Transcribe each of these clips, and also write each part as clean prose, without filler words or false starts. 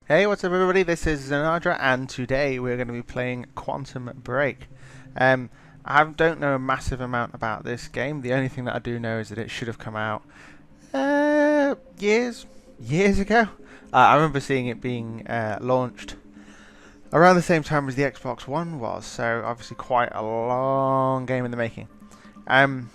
Hey, what's up everybody? This is Zinadra and today we're going to be playing Quantum Break. Um, don't know a massive amount about this game. The only thing that I do know is that it should have come out years ago. I remember seeing it being launched around the same time as the Xbox One was, so obviously quite a long game in the making. Um,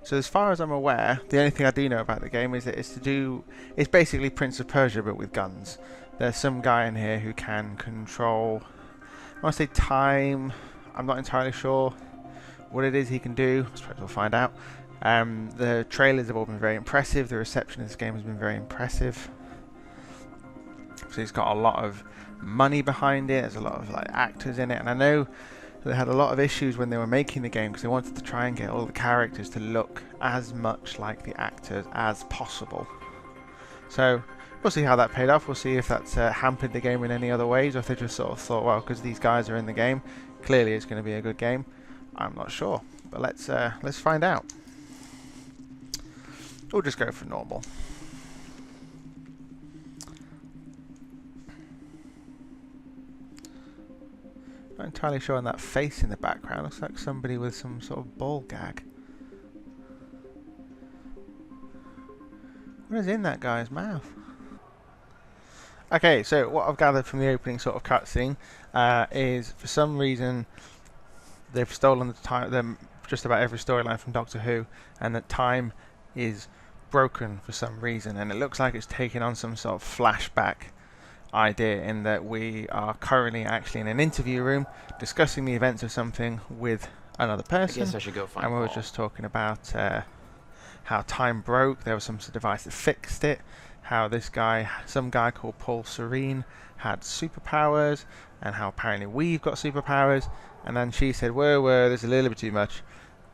So as far as I'm aware, the only thing I do know about the game is that it's basically Prince of Persia but with guns. There's some guy in here who can control, I want to say time, I'm not entirely sure what it is he can do. I suppose we'll find out. The trailers have all been very impressive, the reception of this game has been very impressive. So it's got a lot of money behind it, there's a lot of actors in it, and I know they had a lot of issues when they were making the game because they wanted to try and get all the characters to look as much like the actors as possible. So we'll see how that paid off. We'll see if that's hampered the game in any other ways, or if they just sort of thought, well, because these guys are in the game, clearly it's going to be a good game. I'm not sure, but let's find out. We'll just go for normal. Not entirely sure on that face in the background. Looks like somebody with some sort of ball gag. What is in that guy's mouth? Okay, so what I've gathered from the opening sort of cutscene is for some reason they've stolen just about every storyline from Doctor Who, and that time is broken for some reason, and it looks like it's taking on some sort of flashback idea in that we are currently actually in an interview room discussing the events of something with another person. I guess I should go find and we were Paul. just talking about how time broke. There was some device that fixed it. How some guy called Paul Serene had superpowers, and how apparently we've got superpowers. And then she said, whoa, there's a little bit too much.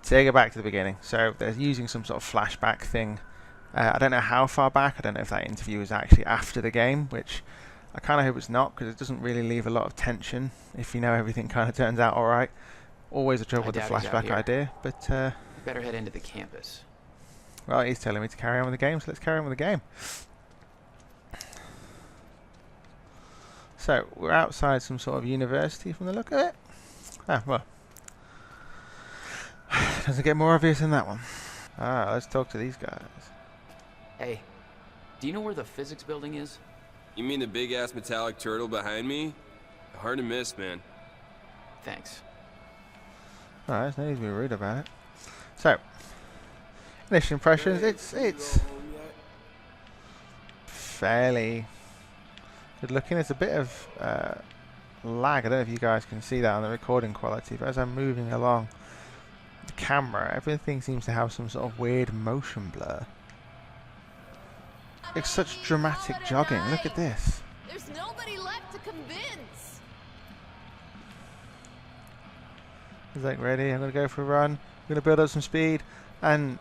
Take it back to the beginning. So they're using some sort of flashback thing. I don't know how far back. I don't know if that interview is actually after the game, which I kind of hope it's not, because it doesn't really leave a lot of tension if you know everything kind of turns out alright. Always a trouble with the flashback idea, but Better head into the campus. well, he's telling me to carry on with the game, so let's carry on with the game. So, we're outside some sort of university from the look of it. Ah, well. Doesn't get more obvious than that one. Let's talk to these guys. Hey, do you know where the physics building is? You mean the big-ass metallic turtle behind me? Hard to miss, man. Thanks. Alright, there's no need to be rude about it. So, initial impressions, it's fairly good looking. There's a bit of lag. I don't know if you guys can see that on the recording quality, but as I'm moving along the camera, everything seems to have some sort of weird motion blur. It's such dramatic jogging. Look at this. There's nobody left to convince. He's like, ready, I'm going to go for a run. I'm going to build up some speed. And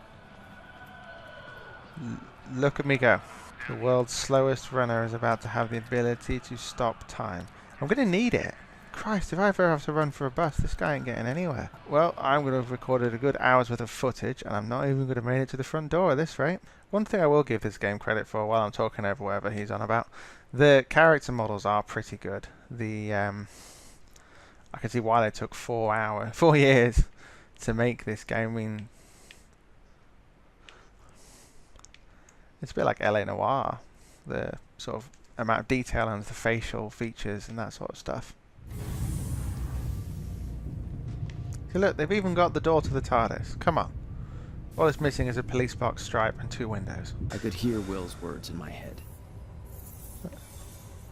look at me go. The world's slowest runner is about to have the ability to stop time. I'm going to need it. Christ, if I ever have to run for a bus, this guy ain't getting anywhere. Well, I'm going to have recorded a good hour's worth of footage, and I'm not even going to make it to the front door at this rate. One thing I will give this game credit for while I'm talking over whatever he's on about, the character models are pretty good. I can see why they took 4 years to make this game. I mean, it's a bit like LA Noire, the sort of amount of detail and the facial features and that sort of stuff. See, look, they've even got the door to the TARDIS. Come on. All it's missing is a police box stripe and 2 windows. I could hear Will's words in my head.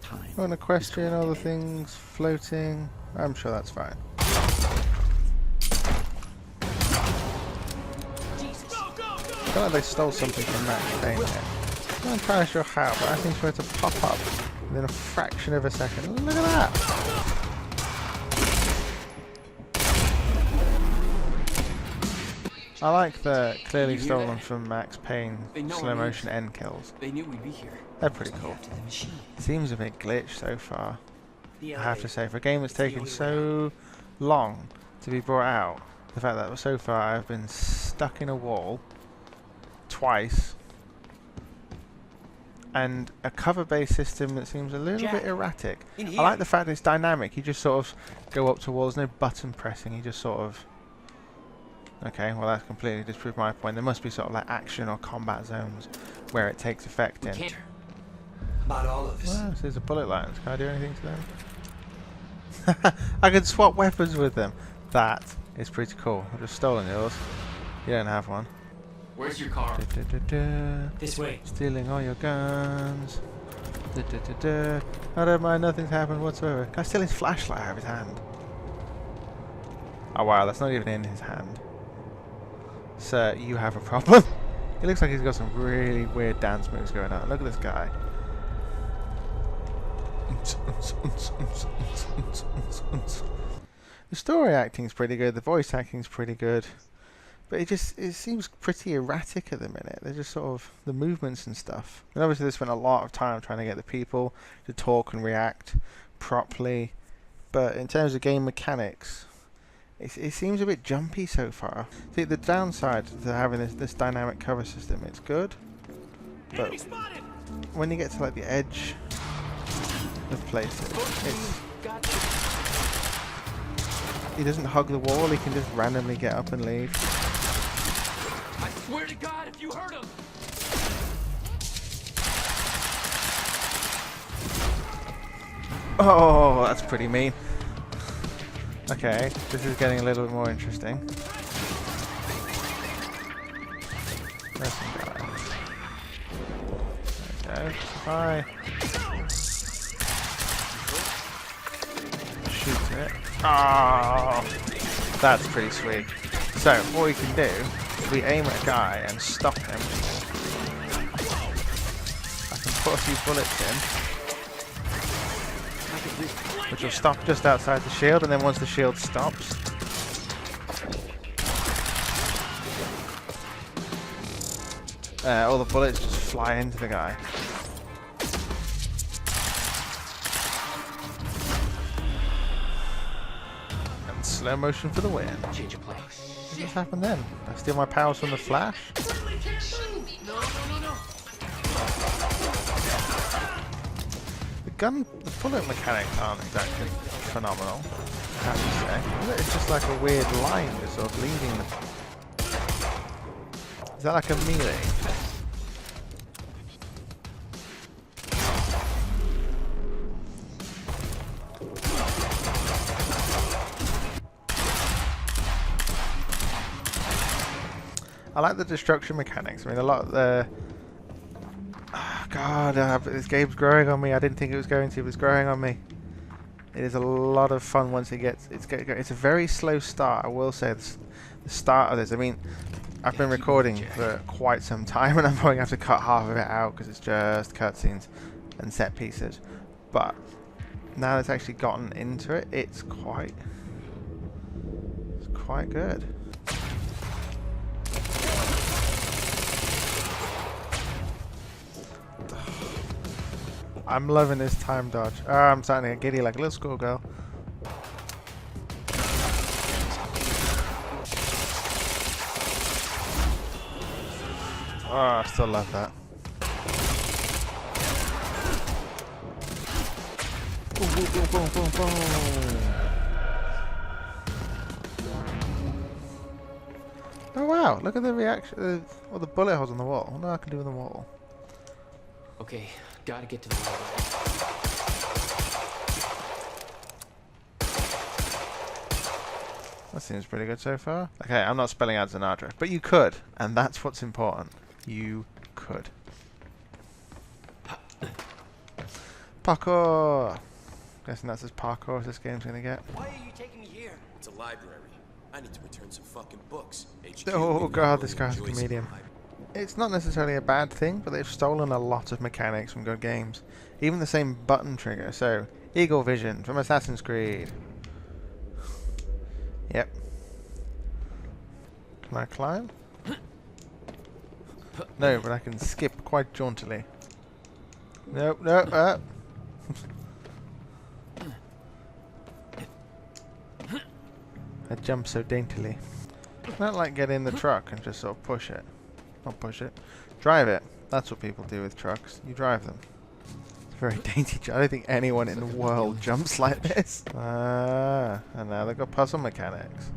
Time. I'm going to question all the things floating. I'm sure that's fine. I feel like they stole something from Max Payne here. I'm not entirely sure how, but I think for it to pop up within a fraction of a second. Look at that! I like the clearly stolen from Max Payne slow motion end kills. They knew we'd be here. They're pretty cool. Seems a bit glitched so far, I have to say. For a game that's taken so long to be brought out, the fact that so far I've been stuck in a wall twice and a cover-based system that seems a little bit erratic. in I here. like the fact that it's dynamic. You just sort of go up to walls, no button pressing. You just sort of... Okay, well that's completely disproved my point. There must be sort of like action or combat zones where it takes effect in. Can't. About all of us. Well, so there's a bullet lines. Can I do anything to them? I can swap weapons with them. That is pretty cool. I've just stolen yours. You don't have one. Where's your car? This way. Stealing all your guns. I don't mind, nothing's happened whatsoever. Can I steal his flashlight out of his hand? Oh wow, that's not even in his hand. Sir, you have a problem. It looks like he's got some really weird dance moves going on. Look at this guy. The story acting's pretty good, the voice acting's pretty good. But it seems pretty erratic at the minute. They're just sort of the movements and stuff. And obviously they spent a lot of time trying to get the people to talk and react properly. But in terms of game mechanics, it seems a bit jumpy so far. See, the downside to having this dynamic cover system, it's good. But when you get to like the edge of places, he doesn't hug the wall, he can just randomly get up and leave. I swear to God, if you hurt him. Oh, that's pretty mean. Okay, this is getting a little bit more interesting. There's some guy. There we go. Bye. Shoot it. Oh, that's pretty sweet. So, what we can do is we aim at a guy and stop him. I can put a few bullets in, which will stop just outside the shield, and then once the shield stops, all the bullets just fly into the guy. And slow motion for the win. Change of plan. What just happened then? I steal my powers from the Flash? The bullet mechanics aren't exactly phenomenal, I have to say. It's just like a weird line just sort of leading the... Is that like a melee? I like the destruction mechanics. I mean, a lot of the... God, this game's growing on me. I didn't think it was going to, but it's growing on me. It is a lot of fun once it gets... It's a very slow start, I will say. The start of this, I mean, I've been recording for quite some time, and I'm probably going to have to cut half of it out because it's just cutscenes and set pieces. But now it's actually gotten into it, it's quite good. I'm loving this time dodge. I'm starting to get giddy like a little schoolgirl. Oh, I still love that. Boom, boom, boom, boom, boom, boom. Oh wow, look at the reaction, or the bullet holes on the wall. What I can do with the wall. Okay, gotta get to the library. That seems pretty good so far. Okay, I'm not spelling out Zinadra, but you could, and that's what's important. You could. Parkour! Guessing that's as parkour as this game's gonna get. Why are you taking me here? It's a library. I need to return some fucking books. Oh god, this guy's a comedian. It's not necessarily a bad thing, but they've stolen a lot of mechanics from good games. Even the same button trigger. So, Eagle Vision from Assassin's Creed. Yep. Can I climb? No, but I can skip quite jauntily. Nope, nope, I jump so daintily. Not like get in the truck and just sort of push it. Not push it. Drive it. That's what people do with trucks. You drive them. It's a very dainty job. I don't think anyone in the world jumps like this. Ah, and now they've got puzzle mechanics.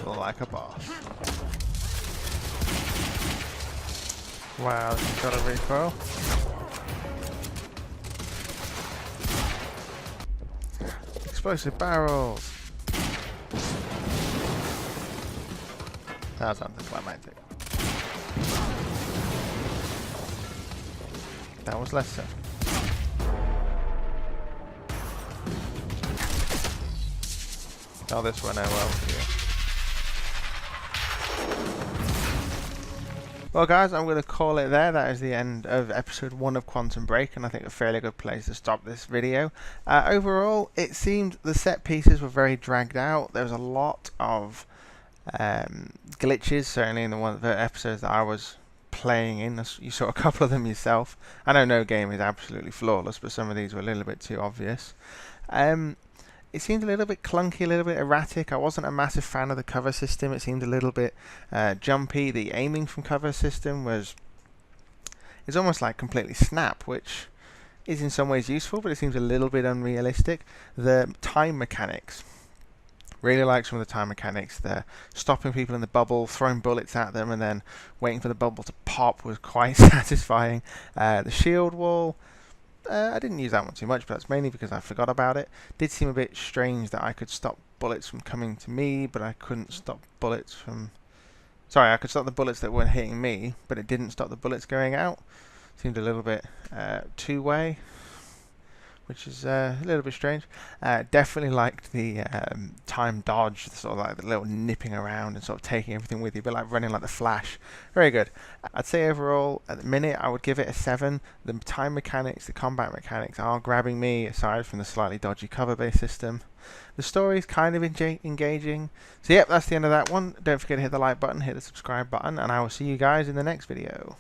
Like a boss. Wow, she's got a recoil. Explosive barrels. That was anticlimactic. That was less so. Oh, this went out well for you. Well guys, I'm going to call it there. That is the end of episode 1 of Quantum Break, and I think a fairly good place to stop this video. Overall, it seemed the set pieces were very dragged out. There was a lot of glitches, certainly in the episodes that I was playing in. You saw a couple of them yourself. I know no game is absolutely flawless, but some of these were a little bit too obvious. It seemed a little bit clunky, a little bit erratic. I wasn't a massive fan of the cover system. It seemed a little bit jumpy. The aiming from cover system is almost like completely snap, which is in some ways useful, but it seems a little bit unrealistic. The time mechanics. Really like some of the time mechanics. The stopping people in the bubble, throwing bullets at them, and then waiting for the bubble to pop was quite satisfying. The shield wall. I didn't use that one too much, but that's mainly because I forgot about it. Did seem a bit strange that I could stop bullets from coming to me, but I couldn't stop bullets from... Sorry, I could stop the bullets that weren't hitting me, but it didn't stop the bullets going out. Seemed a little bit two-way, which is a little bit strange. Definitely liked the time dodge, sort of like the little nipping around and sort of taking everything with you, but like running like the Flash. Very good. I'd say overall, at the minute, I would give it a 7. The time mechanics, the combat mechanics are grabbing me, aside from the slightly dodgy cover-based system. The story's kind of engaging. So yep, that's the end of that one. Don't forget to hit the like button, hit the subscribe button, and I will see you guys in the next video.